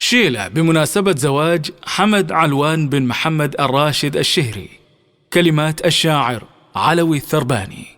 شيلة بمناسبة زواج حمد علوان بن محمد الراشد الشهري. كلمات الشاعر علوي الثرباني.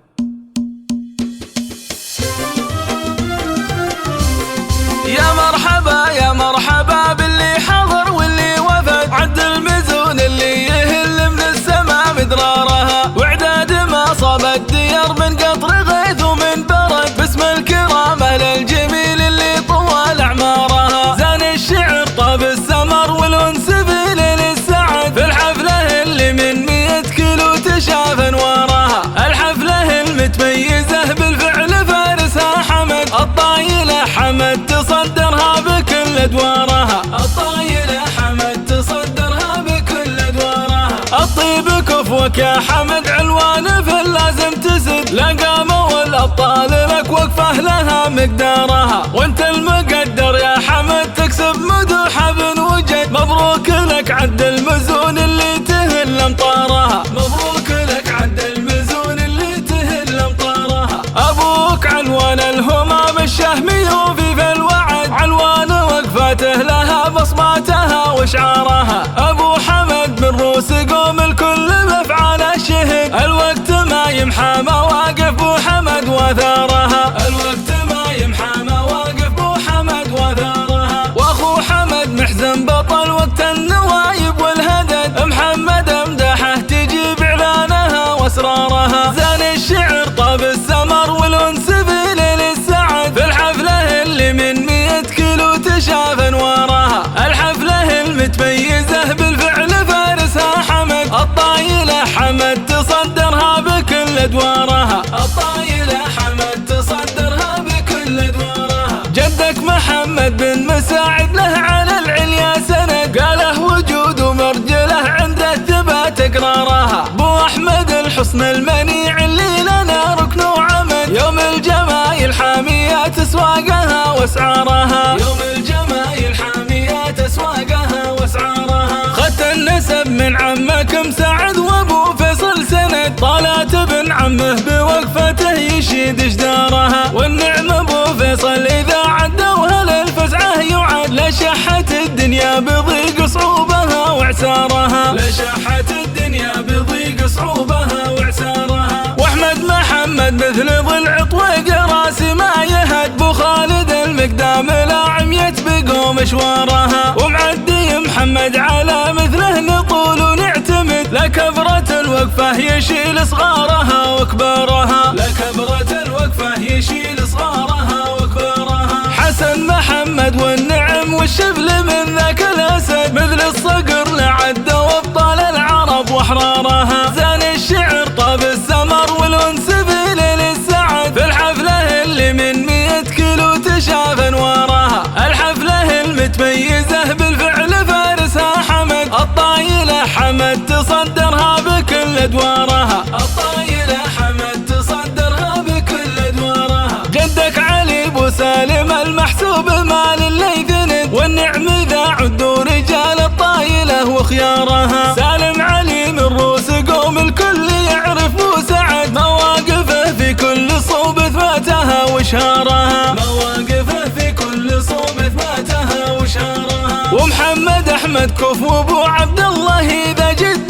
يا مرحبا يا مرحبا باللي حضر واللي وفد، عد المزون اللي يهل من السماء مدرارها، واعداد ما صاب الديار من قطر غيث ومن برد، باسم الكرام اهل الجميل اللي طوال اعمارها. زان الشعر طاب السمر والانس في ليل السعد، في الحفله اللي من 100 كيلو تشاف انوارها، الحفله المتميزه بالفعل فارسها حمد، الطايله حمد تصدرها بكل ادوارها، الطايله حمد تصدرها بكل ادوارها. الطيب كفوك يا حمد علوان في اللازم تسد، لقامه والابطال لك وقفه لها مقدارها، وانت المقدر يا حمد تكسب مدوح ابن وجد. مبروك لك عد المزون اللي تهل امطارها، مبروك لك عد المزون اللي تهل امطارها. ابوك علوان الهمام الشهمي وفي الوعد، علوان وقفاته لها بصماتها واشعارها. ابو حمد من روس قوم الكل بافعال الشهد، الوقت ما يمحى مواقف بو حمد واثارها، الوقت ما يمحى مواقف بو حمد واثارها. واخو حمد محزن بطل وقت النوايب والهدد، محمد امدحه تجيب اعلانها واسرارها. زان الشعر طاب السمر والانس في ليل السعد، في الحفله اللي من 100 كيلو تشاف انوارها، الحفله المتميزه بالفعل فارسها حمد، الطايله حمد تصدرها بكل ادوارها، الطايله حمد تصدرها بكل ادوارها. جدك محمد بن مساعد له على العليا سند، قاله وجود ومرجله عند الثبات اقرارها. بو احمد الحسن المنيع اللي لنا ركن وعمد، يوم الجمايل حاميات اسواقها واسعارها، يوم الجمايل حاميات اسواقها واسعارها. خدت النسب من عمك مساعد وابو فيصل سند، طالت ابن عمه بوقفته يشيد جدارها، والنعم ابو فيصل اذا عدوها للفزعه يعد، لشحت الدنيا بضيق صعوبها واعسارها، لشحت الدنيا بضيق صعوبها واعسارها. واحمد محمد مثل ضلع طويق راسي ما يهد، بو خالد المقدام لاعم يتبقوا مشوارها، ومعدي محمد على مثله نطول ونعتمد، لكبرة الوقفه يشيل صغارها وكبارها، لكبرة الوقفه يشيل صغارها وكبارها. حسن محمد والنعم والشبل من ذاك الاسد، مثل الصقر لعد وابطال العرب واحرارها. زان الشعر طاب السمر والانس في ليل السعد، في الحفله اللي من 100 كيلو تشاف انوارها، الحفله المتميزه بالفعل فارسها حمد، الطايله حمد تصدرها بكل ادوارها، الطايله حمد تصدرها بكل ادوارها. جدك علي بو سالم المحسوب مال الليثند، والنعم اذا عدوا رجال الطايله وخيارها. سالم علي من روس قوم الكل يعرف بو سعد، مواقفه في كل صوب اثباتها واشهارها، مواقفه في كل صوب اثباتها واشهارها. ومحمد احمد كفو ابو عبد الله اذا جد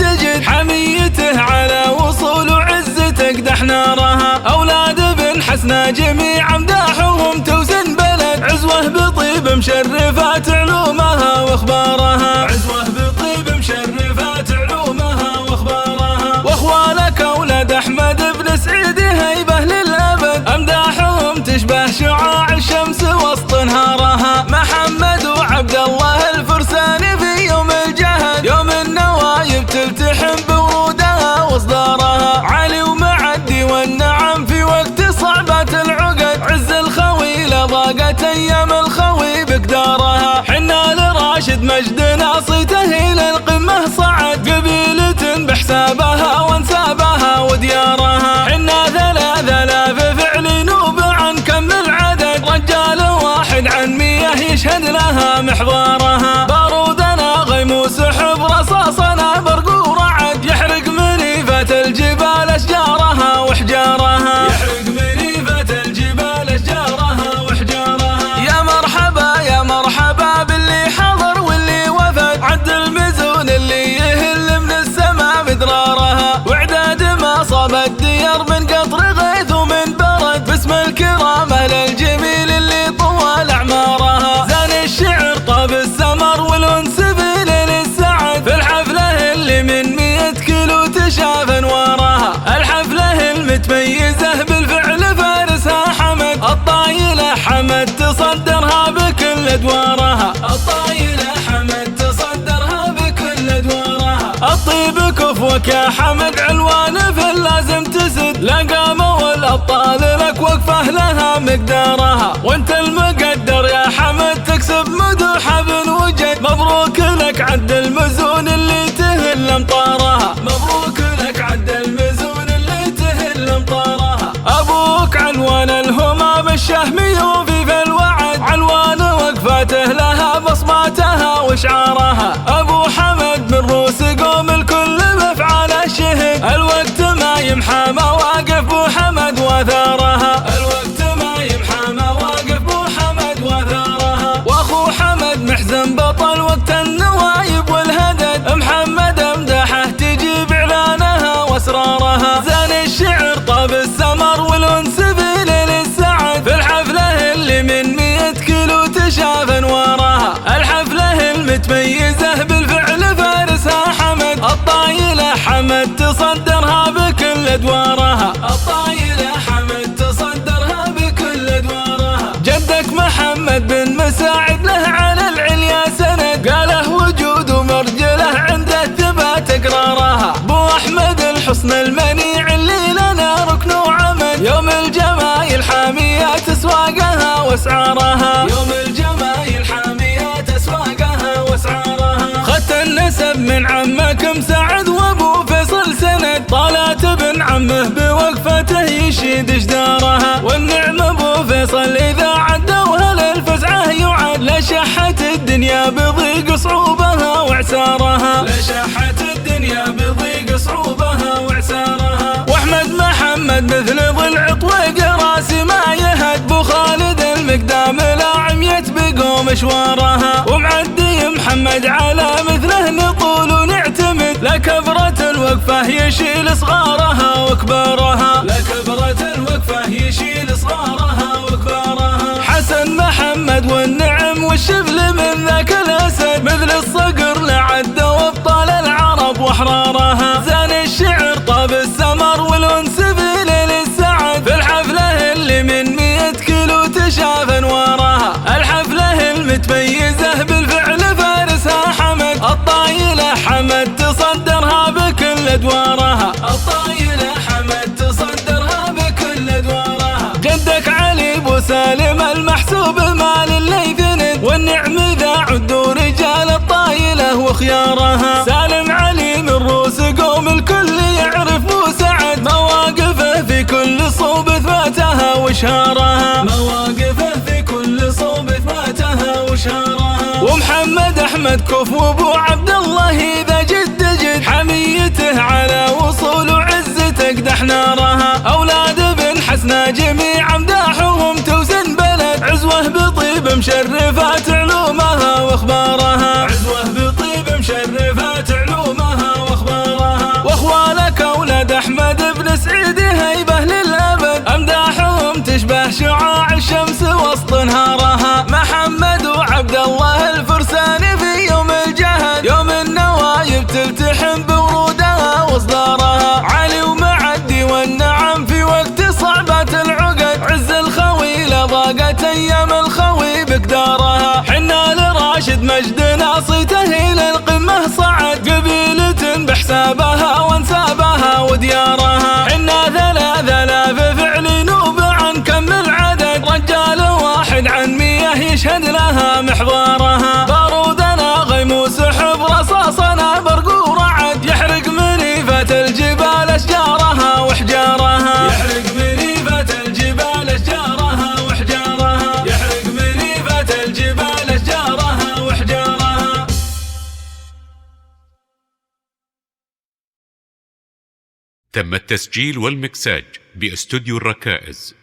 حميته على وصول وعزته قدح نارها. اولاد ابن حسنه جميعا مداحهم توزن بلد، عزوه بطيب مشرفات علومها واخبارها، عزوه بطيب مشرفات علومها واخبارها. واخوالك اولاد احمد بن سعيد هيبه للابد، امداحهم تشبه شعاع الشمس وسط نهارها. محمد وعبد الله الفرساني في يوم الجهد، يوم النوايب تلتحم بورودها واصدارها. علي ومعدي والنعم في وقت صعبات العقد، عز الخويله ضاقت ايام الخوي بقدارها. حنا لراشد مجدنا صيته الى القمه صعد، قبيله بحسابها وانسابها وديارها. حنا 3000 فعل نوب عن كم العدد، رجال واحد عن 100 يشهد لها محضارها. بارودنا غيم وسحب رصاصنا برق ورعد، يحرق منيفة الجبال اشجارها واحجارها، يحرق منيفة الجبال اشجارها واحجارها. يا مرحبا باللي حضر قومك يا حمد علوان في اللازم تسد، لا قاموا الأبطال لك وقفة لها مقدارها، وانت المقدر يا حمد تكسب مدوح ابن وجد. مبروك لك عد المزون اللي تهل امطارها، مبروك لك عد المزون اللي تهل امطارها. ابوك علوان الهمام الشهمي وفي في الوعد، علوان وقفاته لها بصماتها وشعارها. ابو حمد من روس قوم الكل بافعال الشهد، الوقت ما يمحى مواقف بو حمد واثارها، الوقت ما يمحى مواقف بو حمد واثارها. واخو حمد محزن بطل وقت النوايب والهدد، محمد امدحه تجيب اعلانها واسرارها. زان الشعر طاب السمر والانس في ليل السعد، في الحفله اللي من 100 كيلو تشاف انوارها، الحفله المتميزه بالفعل فارسها حمد. الطايله حمد تصدرها بكل ادوارها، الطايله حمد تصدرها بكل ادوارها. جدك محمد بن مساعد له على العليا سند، قاله وجود مرجله عند الثبات اقرارها. بو احمد الحصن المنيع اللي لنا ركن وعمد، يوم الجمايل حاميات اسواقها واسعارها، يوم الجمايل حاميات اسواقها واسعارها. خدت النسب من عمك مساعد وابو فيصل سند، طالت ابن عمه بوقفته يشيد جدارها. والنعم ابو فيصل اذا عدوها للفزعه يعد، لشحت الدنيا بضيق صعوبها واعسارها، لشحت الدنيا بضيق صعوبها واعسارها. واحمد محمد مثل ضلع طويق راسي ما يهد، بو خالد المقدام لاعم يتبقوا مشوارها. ومعدي محمد على مثله نقول ونعتمد، لكبرة الوقفة يشيل صغارها وكبارها، لكبرة الوقفة يشيل صغارها وكبارها. حسن محمد والنعم والشبل من ذاك الاسد، مثل الصقر لعدوا ابطال العرب واحرارها. زان الشعر طاب السمر والانس في ليل السعد، في الحفله اللي من 100 كيلو تشاف انوارها، الحفله المتميزه بالفعل فارسها حمد. الطايله حمد تصدرها بكل ادوارها، الطايله حمد تصدرها بكل ادوارها. جدك علي بو سالم المحسوب مال الليثند، والنعم ذا عدوا رجال الطايله وخيارها. سالم علي من روس قوم الكل يعرف بو سعد، مواقفه في كل صوب اثباتها وشارها، مواقفه في كل صوب اثباتها وشارها. ومحمد احمد كف وابو عبد الله اذا جد جد، حميته على وصول وعزته قدح نارها. اولاد بن حسنه جميعا مداحهم توزن بلد، عزوه بطيب مشرفات علومها واخبارها، عزوه بطيب مشرفات علومها واخبارها. واخوالك اولاد احمد بن سعيد هيبه للابد، امداحهم تشبه شعاع الشمس وسط نهارها. محمد وعبد الله الفرساني في يوم الجهد، يوم النوايب تلتحم بورودها واصدارها. علي ومعدي والنعم في وقت صعبات العقد، عز الخوي لضاقت ايام الخوي بقدارها. حنا لراشد مجدنا صيته الى القمه صعد، قبيلة بحسابها وانسابها وديارها. حنا 3000 فعل نوب عن كم العدد، رجال واحد عن 100 يشهد لها محضارها. بارودنا غيم وسحب رصاصنا برق ورعد، يحرق منيفة الجبال اشجارها واحجارها، يحرق منيفة الجبال اشجارها واحجارها، يحرق منيفة الجبال اشجارها واحجارها. تم التسجيل والمكساج باستوديو الركائز.